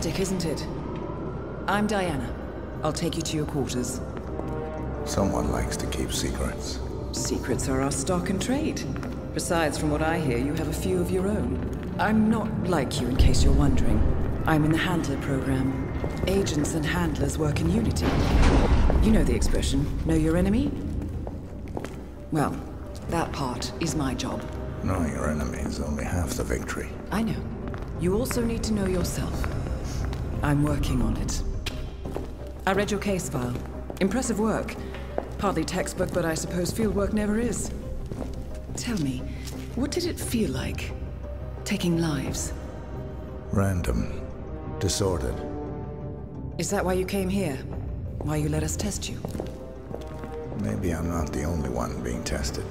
fantastic, isn't it? I'm Diana. I'll take you to your quarters. Someone likes to keep secrets. Secrets are our stock and trade. Besides, from what I hear, you have a few of your own. I'm not like you, in case you're wondering. I'm in the Handler program. Agents and handlers work in unity. You know the expression, know your enemy? Well, that part is my job. Knowing your enemy is only half the victory. I know. You also need to know yourself. I'm working on it. I read your case file. Impressive work. Hardly textbook, but I suppose fieldwork never is. Tell me, what did it feel like, taking lives? Random. Disordered. Is that why you came here? Why you let us test you? Maybe I'm not the only one being tested.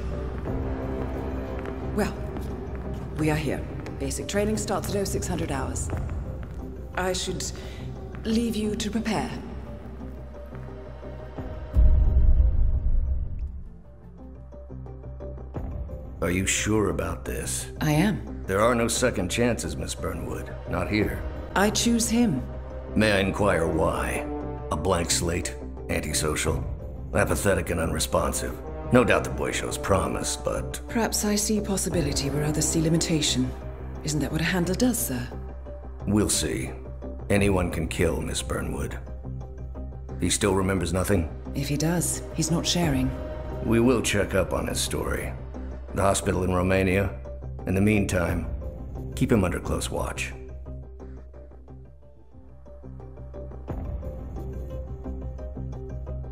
Well, we are here. Basic training starts at 0600 hours. I should leave you to prepare. Are you sure about this? I am. There are no second chances, Miss Burnwood. Not here. I choose him. May I inquire why? A blank slate? Antisocial? Apathetic and unresponsive? No doubt the boy shows promise, but... Perhaps I see possibility where others see limitation. Isn't that what a handler does, sir? We'll see. Anyone can kill Miss Burnwood. He still remembers nothing? If he does, he's not sharing. We will check up on his story. The hospital in Romania. In the meantime, keep him under close watch.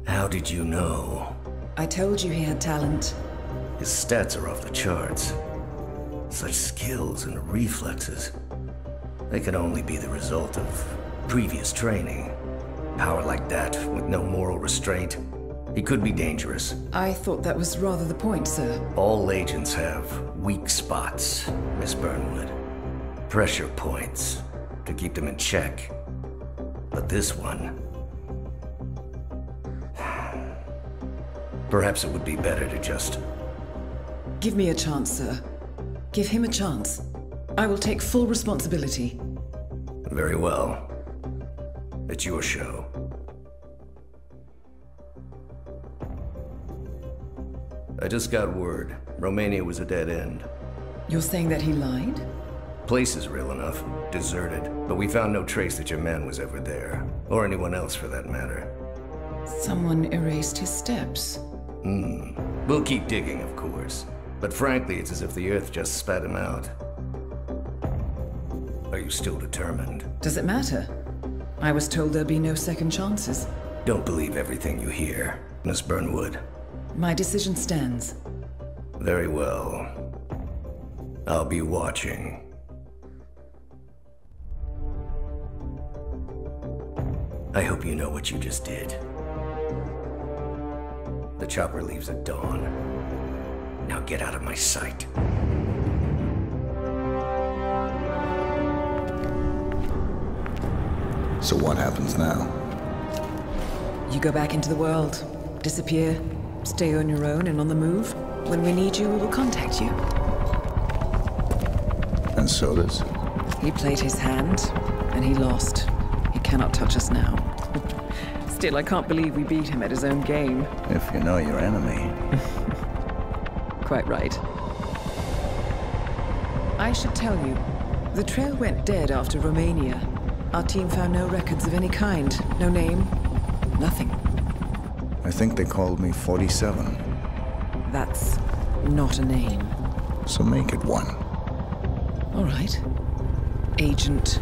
How did you know? I told you he had talent. His stats are off the charts. Such skills and reflexes. They can only be the result of previous training. Power like that, with no moral restraint. He could be dangerous. I thought that was rather the point, sir. All agents have weak spots, Miss Burnwood. Pressure points to keep them in check. But this one... Perhaps it would be better to just... Give me a chance, sir. Give him a chance. I will take full responsibility. Very well. It's your show. I just got word. Romania was a dead end. You're saying that he lied? Place is real enough. Deserted. But we found no trace that your man was ever there. Or anyone else for that matter. Someone erased his steps. We'll keep digging, of course. But frankly, it's as if the Earth just spat him out. Are you still determined? Does it matter? I was told there'd be no second chances. Don't believe everything you hear, Miss Burnwood. My decision stands. Very well. I'll be watching. I hope you know what you just did. The chopper leaves at dawn. Now get out of my sight. So what happens now? You go back into the world, disappear, stay on your own and on the move. When we need you, we will contact you. And so does? He played his hand, and he lost. He cannot touch us now. Still, I can't believe we beat him at his own game. If you know your enemy. Quite right. I should tell you, the trail went dead after Romania. Our team found no records of any kind. No name, nothing. I think they called me 47. That's not a name. So make it one. All right. Agent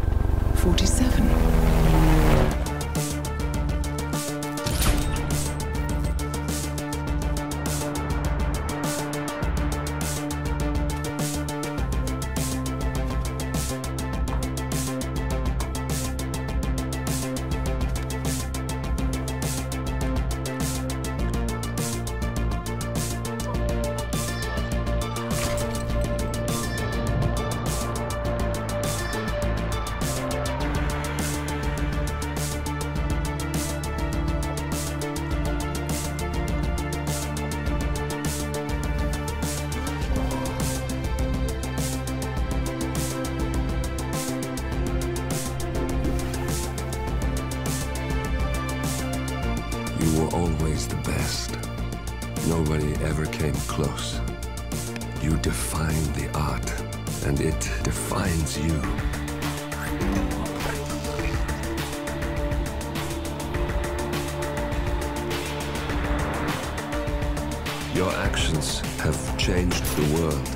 47. You were always the best. Nobody ever came close. You defined the art, and it defines you. Your actions have changed the world.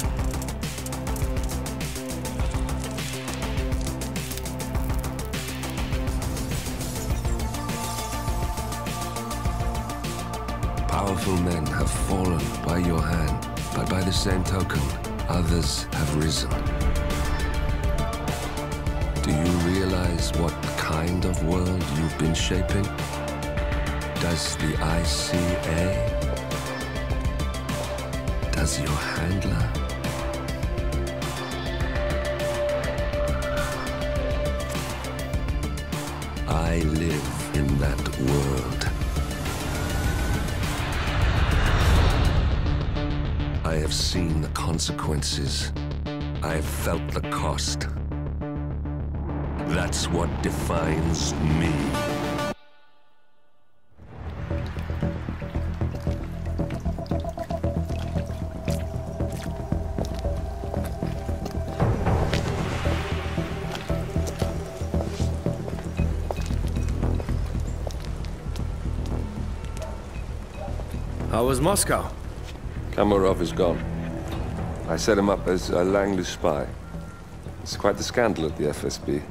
Powerful men have fallen by your hand, but by the same token, others have risen. Do you realize what kind of world you've been shaping? Does the ICA? Does your handler? I live in that world. I have seen the consequences. I have felt the cost. That's what defines me. How was Moscow? Kamarov is gone. I set him up as a Langley spy. It's quite the scandal at the FSB.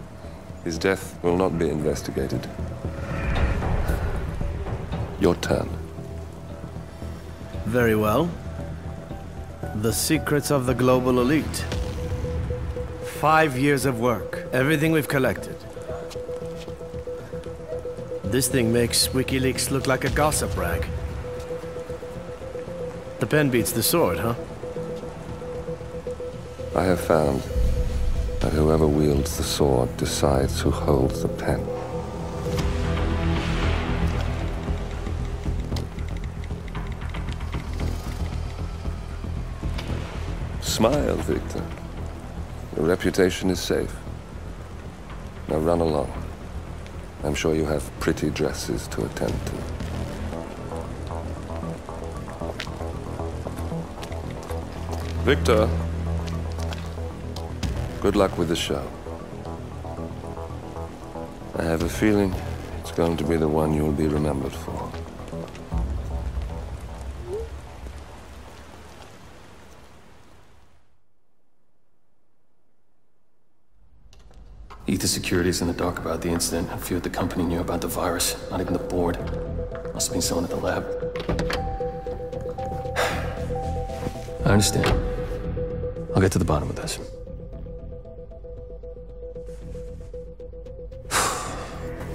His death will not be investigated. Your turn. Very well. The secrets of the global elite. 5 years of work. Everything we've collected. This thing makes WikiLeaks look like a gossip rag. The pen beats the sword, huh? I have found that whoever wields the sword decides who holds the pen. Smile, Victor. Your reputation is safe. Now run along. I'm sure you have pretty dresses to attend to. Victor, good luck with the show. I have a feeling it's going to be the one you'll be remembered for. Ether Security's in the dark about the incident. A few at the company knew about the virus. Not even the board. Must have been someone at the lab. I understand. I'll get to the bottom of this.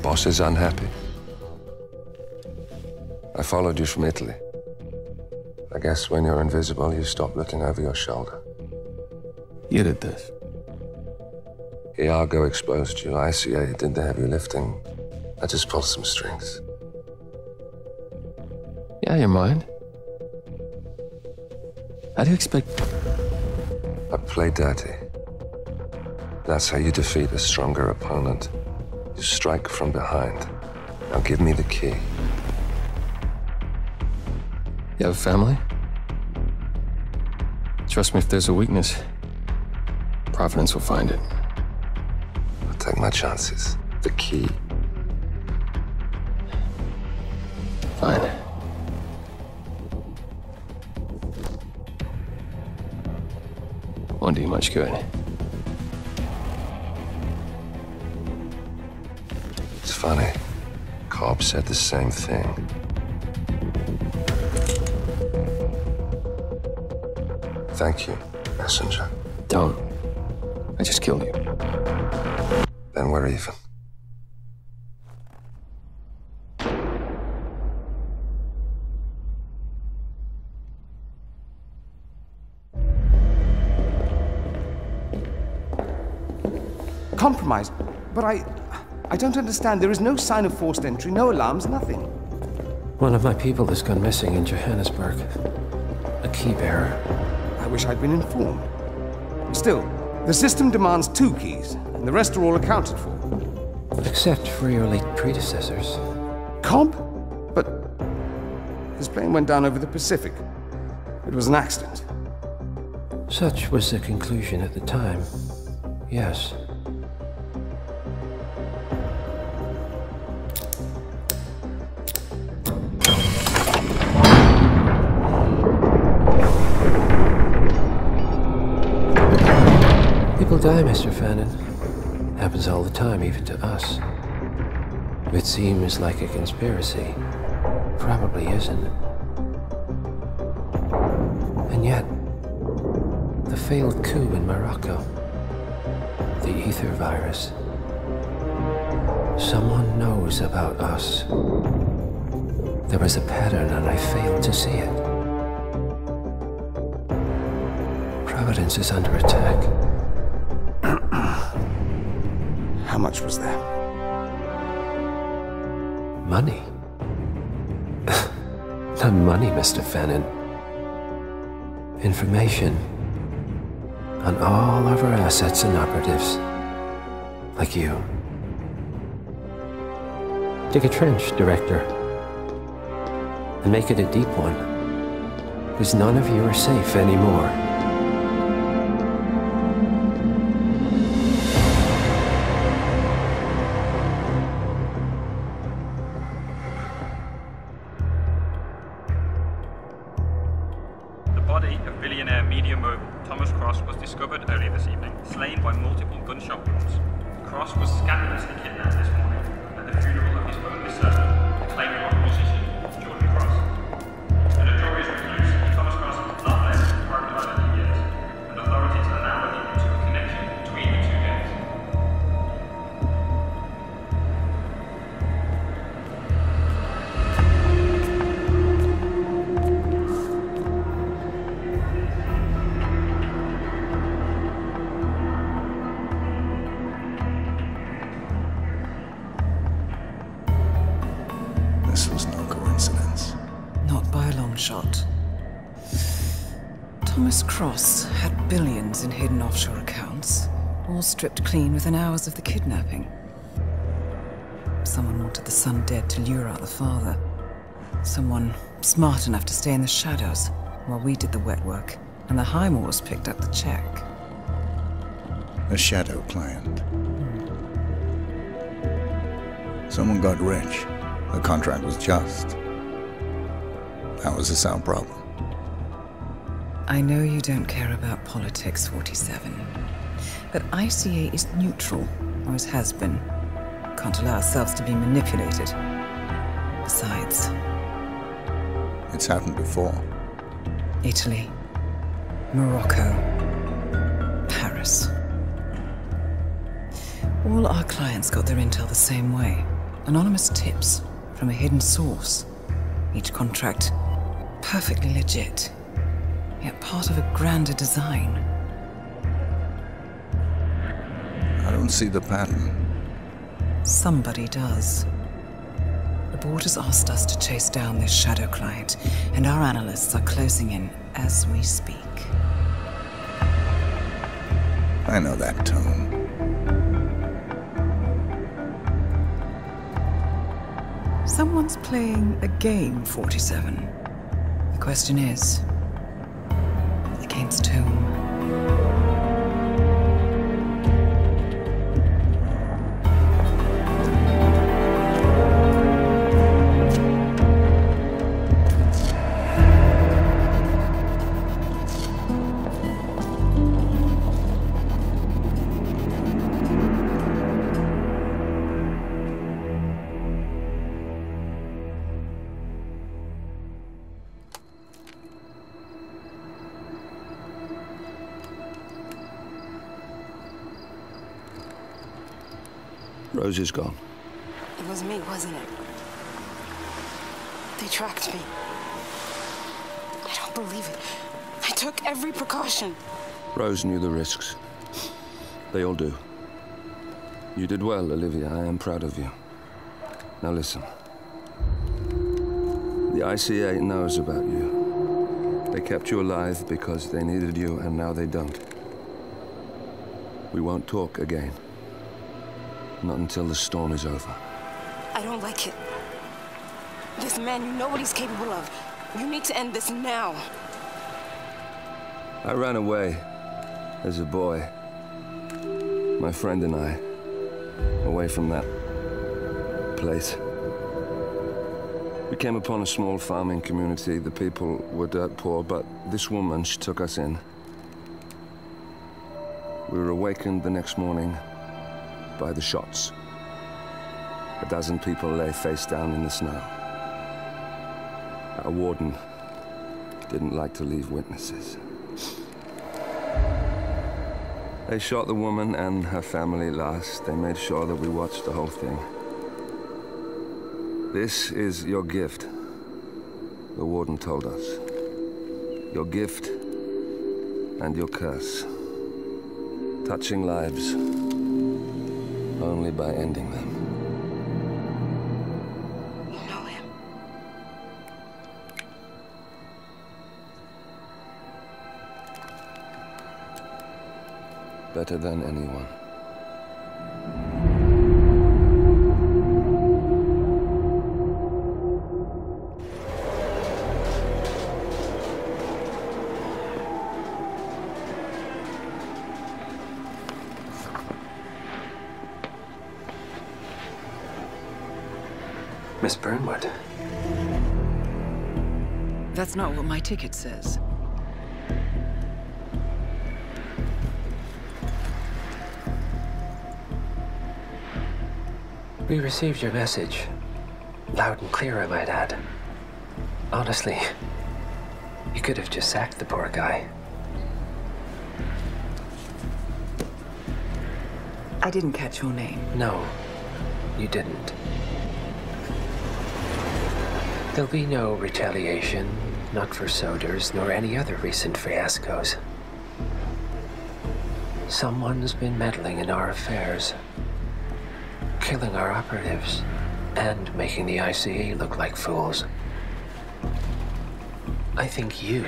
Boss is unhappy. I followed you from Italy. I guess when you're invisible, you stop looking over your shoulder. You did this. Iago exposed you. ICA did the heavy lifting. I just pulled some strings. Yeah, you mind? How do you expect... I play dirty. That's how you defeat a stronger opponent. You strike from behind. Now give me the key. You have a family? Trust me, if there's a weakness, Providence will find it. I'll take my chances. The key. Fine. Won't do you much good. It's funny. Cobb said the same thing. Thank you, messenger. Don't. I just killed you. Then we're even. Compromised? But I don't understand. There is no sign of forced entry, no alarms, nothing. One of my people has gone missing in Johannesburg. A key bearer. I wish I'd been informed. Still, the system demands 2 keys, and the rest are all accounted for. Except for your late predecessors. Comp? But His plane went down over the Pacific. It was an accident. Such was the conclusion at the time. Yes. People die, Mr. Fannin. Happens all the time, even to us. It seems like a conspiracy. Probably isn't. And yet, the failed coup in Morocco, the ether virus. Someone knows about us. There was a pattern and I failed to see it. Providence is under attack. How much was there? Money? Not money, Mr. Fannin. Information on all of our assets and operatives. Like you. Dig a trench, Director. And make it a deep one. Because none of you are safe anymore. This was no coincidence. Not by a long shot. Thomas Cross had billions in hidden offshore accounts, all stripped clean within hours of the kidnapping. Someone wanted the son dead to lure out the father. Someone smart enough to stay in the shadows while we did the wet work, and the Highmoors picked up the check. A shadow client. Someone got rich. The contract was just. How was this our problem? I know you don't care about politics, 47. But ICA is neutral, always has been. Can't allow ourselves to be manipulated. Besides... It's happened before. Italy. Morocco. Paris. All our clients got their intel the same way. Anonymous tips from a hidden source. Each contract perfectly legit, yet part of a grander design. I don't see the pattern. Somebody does. The board has asked us to chase down this shadow client, and our analysts are closing in as we speak. I know that tone. Someone's playing a game, 47. The question is, against whom? Rose is gone. It was me, wasn't it? They tracked me. I don't believe it. I took every precaution. Rose knew the risks. They all do. You did well, Olivia. I am proud of you. Now listen. The ICA knows about you. They kept you alive because they needed you, and now they don't. We won't talk again. Not until the storm is over. I don't like it. This man, you know what he's capable of. You need to end this now. I ran away as a boy. My friend and I, away from that place. We came upon a small farming community. The people were dirt poor, but this woman, she took us in. We were awakened the next morning by the shots. A dozen people lay face down in the snow. Our warden didn't like to leave witnesses. They shot the woman and her family last. They made sure that we watched the whole thing. This is your gift, the warden told us. Your gift and your curse. Touching lives only by ending them. You know him. Better than anyone. Miss Burnwood. That's not what my ticket says. We received your message. Loud and clear, I might add. Honestly, you could have just sacked the poor guy. I didn't catch your name. No, you didn't. There'll be no retaliation, not for Soders, nor any other recent fiascos. Someone's been meddling in our affairs, killing our operatives, and making the ICA look like fools. I think you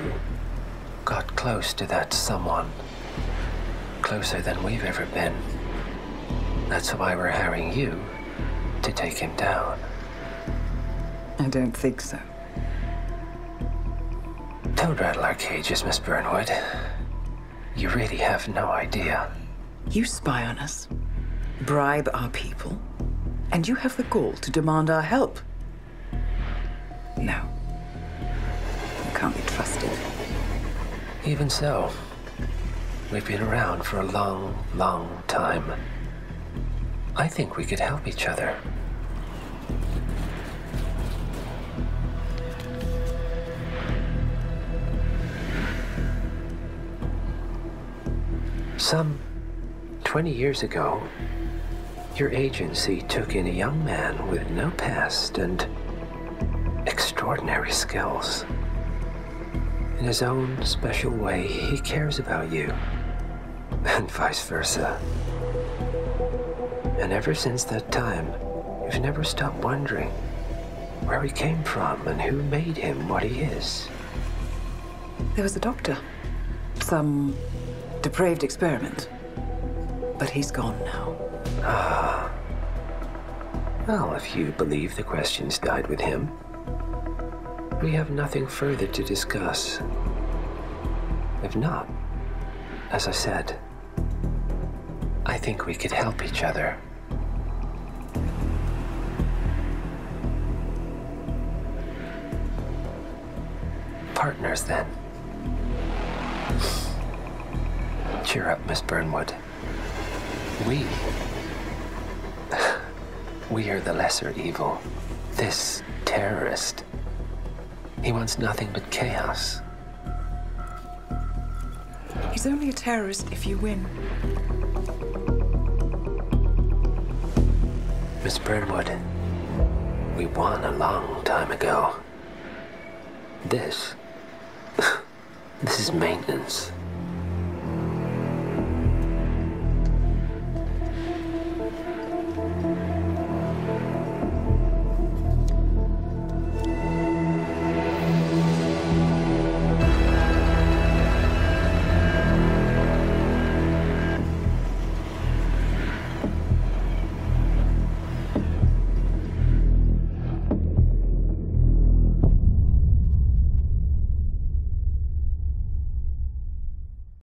got close to that someone. Closer than we've ever been. That's why we're hiring you to take him down. I don't think so. Don't rattle our cages, Miss Burnwood. You really have no idea. You spy on us, bribe our people, and you have the gall to demand our help. No. You can't be trusted. Even so, we've been around for a long, long time. I think we could help each other. Some 20 years ago, your agency took in a young man with no past and extraordinary skills. In his own special way, he cares about you, and vice versa. And ever since that time, you've never stopped wondering where he came from and who made him what he is. There was a doctor. Some depraved experiment. But he's gone now. Ah. Well, if you believe the questions died with him, we have nothing further to discuss. If not, as I said, I think we could help each other. Partners, then. Cheer up, Miss Burnwood. We are the lesser evil. This terrorist, he wants nothing but chaos. He's only a terrorist if you win. Miss Burnwood, we won a long time ago. This is maintenance.